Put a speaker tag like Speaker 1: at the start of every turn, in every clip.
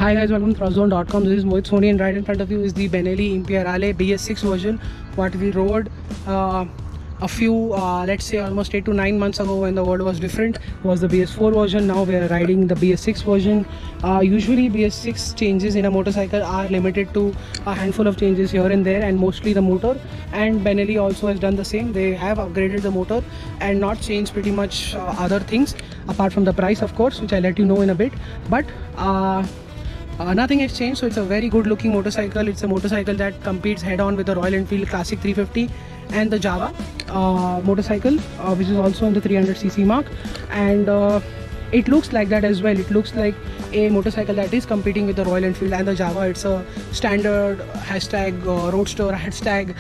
Speaker 1: Hi guys, welcome to Thrustzone.com. This is Mohit Soni and right in front of you is the Benelli Imperiale BS6 version. What we rode a few, let's say almost 8 to 9 months ago when the world was different was the BS4 version. Now we are riding the BS6 version. Usually BS6 changes in a motorcycle are limited to a handful of changes here and there and mostly the motor, and Benelli also has done the same. They have upgraded the motor and not changed pretty much other things apart from the price, of course, which I'll let you know in a bit. But nothing has changed, so it's a very good looking motorcycle. It's a motorcycle that competes head on with the Royal Enfield Classic 350 and the Java motorcycle, which is also on the 300cc mark, and it looks like that as well. It looks like a motorcycle that is competing with the Royal Enfield and the Java. It's a standard hashtag roadster, hashtag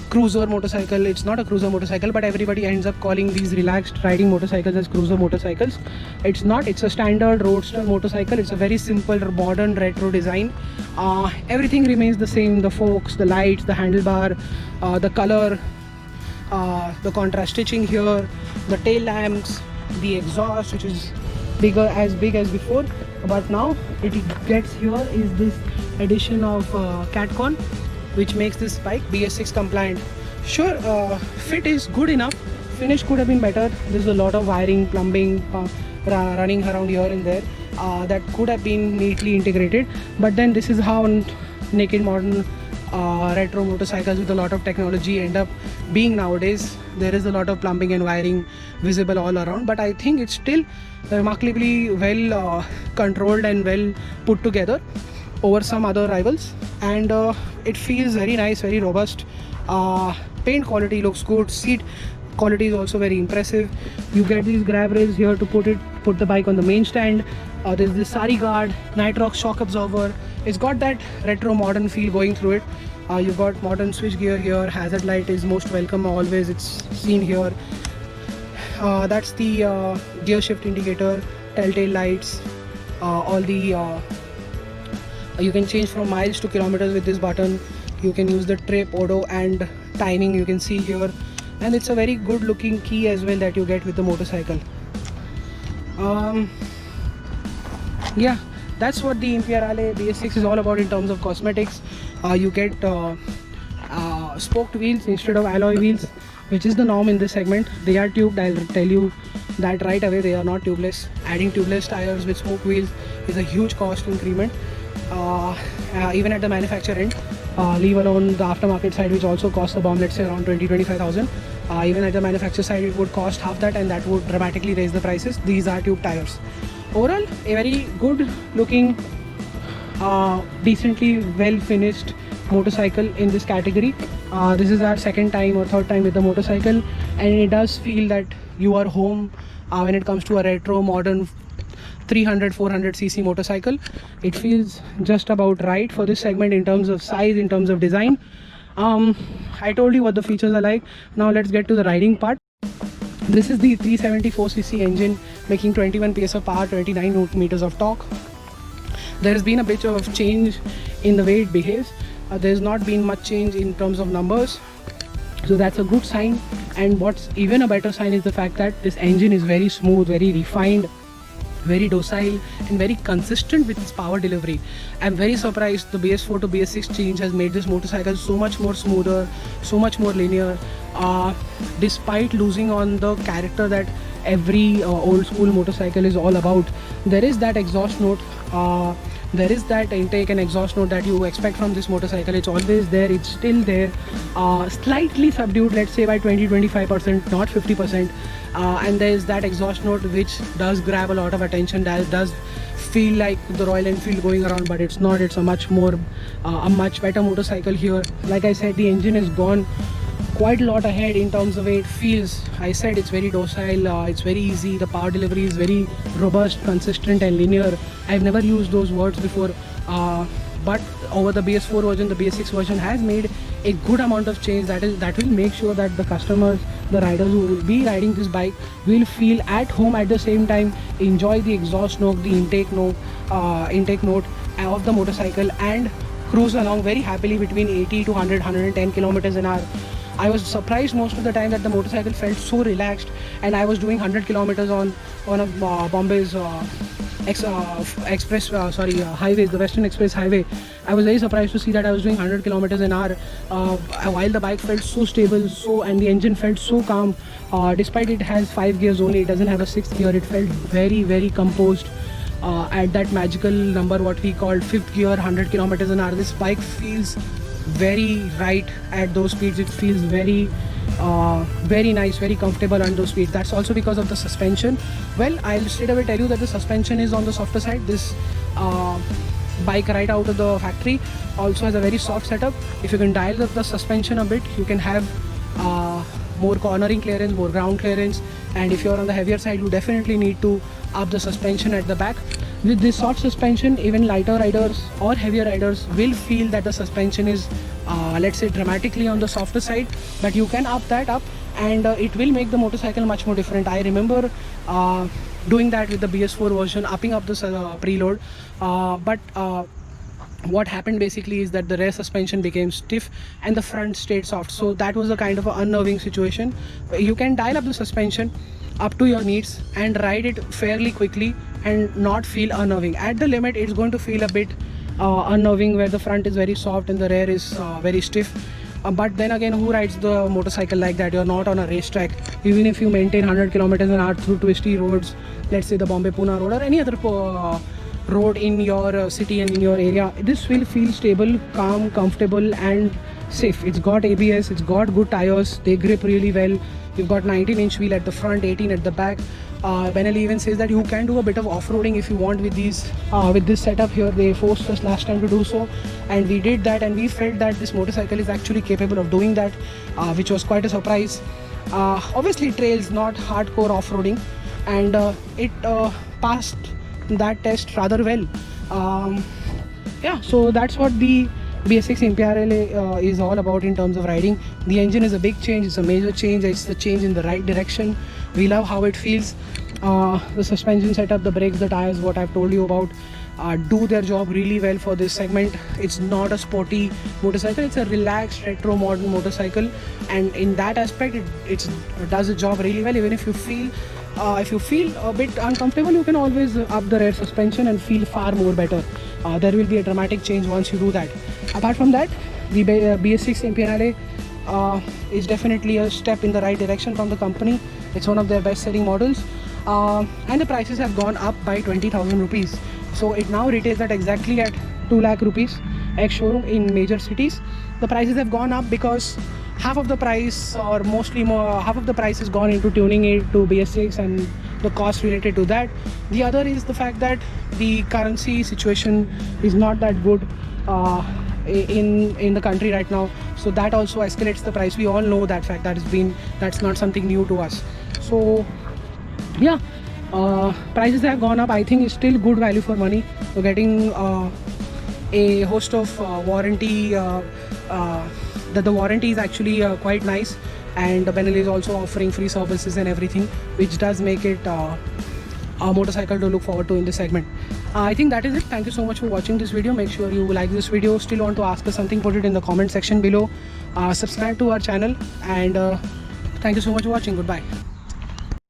Speaker 1: cruiser motorcycle. It's not a cruiser motorcycle, but everybody ends up calling these relaxed riding motorcycles as cruiser motorcycles. It's not. It's a standard roadster motorcycle. It's a very simple modern retro design. Everything remains the same: the forks, the lights, the handlebar, the color, the contrast stitching here, the tail lamps, the exhaust, which is as big as before, but now it gets here is this addition of Catcon, which makes this bike BS6 compliant. Sure, fit is good enough. Finish could have been better. There's a lot of wiring, plumbing, running around here and there that could have been neatly integrated. But then this is how naked modern retro motorcycles with a lot of technology end up being nowadays. There is a lot of plumbing and wiring visible all around, but I think it's still remarkably well controlled and well put together over some other rivals, and it feels very nice, very robust. Paint quality looks good. Seat quality is also very impressive. You get these grab rails here to put the bike on the main stand. There's this Sari guard, Nitrox shock absorber. It's got that retro modern feel going through it. You've got modern switch gear here. Hazard light is most welcome always. It's seen here. That's the gear shift indicator, telltale lights, all the you can change from miles to kilometers with this button. You can use the trip, odo and timing, you can see here, and it's a very good looking key as well that you get with the motorcycle. Yeah, that's what the Imperiale BS6 is all about in terms of cosmetics. You get spoked wheels instead of alloy wheels, which is the norm in this segment. They are tubed, I'll tell you that right away. They are not tubeless. Adding tubeless tires with spoke wheels is a huge cost increment, even at the manufacturer end, leave alone the aftermarket side, which also costs a bomb, let's say around 20-25,000. Even at the manufacturer side it would cost half that, and that would dramatically raise the prices. These are tube tires. Overall, a very good looking, decently well finished motorcycle in this category. This is our second time or third time with the motorcycle, and it does feel that you are home when it comes to a retro modern 300-400cc motorcycle. It feels just about right for this segment in terms of size, in terms of design. I told you what the features are like. Now let's get to the riding part. This is the 374cc engine making 21 PS of power, 29 Newton meters of torque. There has been a bit of change in the way it behaves. There's not been much change in terms of numbers, so that's a good sign. And what's even a better sign is the fact that this engine is very smooth, very refined, very docile and very consistent with its power delivery. I'm very surprised the BS4 to BS6 change has made this motorcycle so much more smoother, so much more linear, despite losing on the character that every old school motorcycle is all about. There is that exhaust note, there is that intake and exhaust note that you expect from this motorcycle. It's always there, it's still there, slightly subdued, let's say by 20-25%, not 50%. And there is that exhaust note which does grab a lot of attention, that does feel like the Royal Enfield going around, but it's not. It's a much better motorcycle here. Like I said, the engine has gone quite a lot ahead in terms of the way it feels. I said it's very docile, it's very easy, the power delivery is very robust, consistent and linear. I've never used those words before, but over the BS4 version, the BS6 version has made a good amount of change that will make sure that the customers, the riders who will be riding this bike will feel at home, at the same time enjoy the exhaust note, the intake note of the motorcycle, and cruise along very happily between 80 to 110 kilometers an hour. I was surprised most of the time that the motorcycle felt so relaxed, and I was doing 100 kilometers on one of Bombay's highways, the Western Express Highway, I was very surprised to see that I was doing 100 kilometers an hour, while the bike felt so stable, and the engine felt so calm. Despite it has 5 gears only, it doesn't have a 6th gear. It felt very, very composed. At that magical number, what we called 5th gear, 100 kilometers an hour, this bike feels very right at those speeds. It feels very very nice, very comfortable on those speeds. That's also because of the suspension. Well, I'll straight away tell you that the suspension is on the softer side. This bike right out of the factory also has a very soft setup. If you can dial up the suspension a bit, you can have more cornering clearance, more ground clearance, and if you're on the heavier side, you definitely need to up the suspension at the back. With this soft suspension, even lighter riders or heavier riders will feel that the suspension is let's say dramatically on the softer side, but you can up that up and it will make the motorcycle much more different. I remember doing that with the BS4 version, upping up the preload, but what happened basically is that the rear suspension became stiff and the front stayed soft, so that was a kind of an unnerving situation. You can dial up the suspension up to your needs and ride it fairly quickly and not feel unnerving. At the limit, it's going to feel a bit unnerving where the front is very soft and the rear is very stiff. But then again, who rides the motorcycle like that? You're not on a racetrack. Even if you maintain 100 kilometers an hour through twisty roads, let's say the Bombay-Pune road or any other road in your city and in your area, this will feel stable, calm, comfortable and safe. It's got ABS, it's got good tires, they grip really well. You've got 19-inch wheel at the front, 18 at the back. Benelli even says that you can do a bit of off-roading if you want with these with this setup here. They forced us last time to do so, and we did that, and we felt that this motorcycle is actually capable of doing that, which was quite a surprise. Obviously trails, not hardcore off-roading, and it passed that test rather well. Yeah, so that's what the BS6 Impiarale is all about in terms of riding. The engine is a big change, it's a major change, it's a change in the right direction. We love how it feels. The suspension setup, the brakes, the tires, what I've told you about, do their job really well for this segment. It's not a sporty motorcycle, it's a relaxed retro modern motorcycle, and in that aspect it does the job really well. Even if you feel a bit uncomfortable, you can always up the rear suspension and feel far more better. There will be a dramatic change once you do that. Apart from that, the BS6 Impiarale is definitely a step in the right direction from the company. It's one of their best selling models, and the prices have gone up by 20,000 rupees. So it now retails at exactly at 2 lakh rupees ex-showroom in major cities. The prices have gone up because half of the price, or mostly more, half of the price has gone into tuning it to BS6 and the cost related to that. The other is the fact that the currency situation is not that good in the country right now, so that also escalates the price. We all know that fact. That's not something new to us. So yeah, prices have gone up. I think it's still good value for money. We're getting a host of warranty, that the warranty is actually quite nice, and Benelli is also offering free services and everything, which does make it a motorcycle to look forward to in this segment. I think that is it. Thank you so much for watching this video. Make sure you like this video. Still want to ask us something, put it in the comment section below. Subscribe to our channel, and thank you so much for watching. Goodbye.